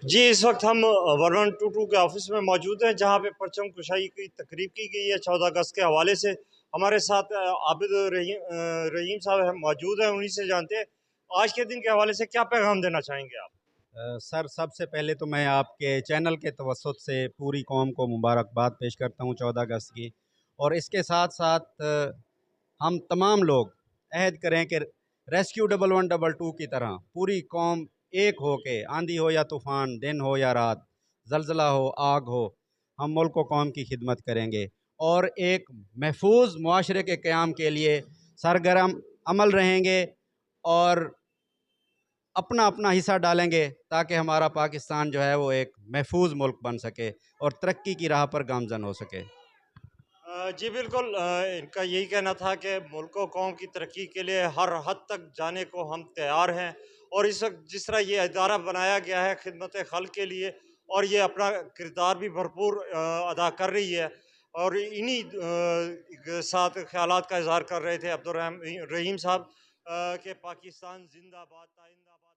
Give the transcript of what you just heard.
जी, इस वक्त हम 1122 के ऑफिस में मौजूद हैं, जहाँ पे परचम कुशाई की तकरीब की गई है 14 अगस्त के हवाले से। हमारे साथ आबिद रहीम साहब मौजूद हैं, उन्हीं से जानते हैं आज के दिन के हवाले से क्या पैगाम देना चाहेंगे आप। सर, सबसे पहले तो मैं आपके चैनल के तवसत से पूरी कौम को मुबारकबाद पेश करता हूँ 14 अगस्त की। और इसके साथ साथ हम तमाम लोग अहद करें कि रेस्क्यू 1122 की तरह पूरी कौम एक हो के, आंधी हो या तूफ़ान, दिन हो या रात, जलज़ला हो, आग हो, हम मुल्क व कौम की खिदमत करेंगे और एक महफूज मुआशरे के क़याम के लिए सरगर्म अमल रहेंगे और अपना अपना हिस्सा डालेंगे ताकि हमारा पाकिस्तान जो है वो एक महफूज मुल्क बन सके और तरक्की की राह पर गामजन हो सके। जी बिल्कुल, इनका यही कहना था कि मुल्क व कौम की तरक्की के लिए हर हद तक जाने को हम तैयार हैं। और इस वक्त जिस तरह ये इदारा बनाया गया है खिदमत खल्क के लिए, और ये अपना किरदार भी भरपूर अदा कर रही है। और इन्हीं साथ ख्यालात का इजहार कर रहे थे अब्दुल रहीम साहब, कि पाकिस्तान जिंदाबाद, ताइंदाबाद।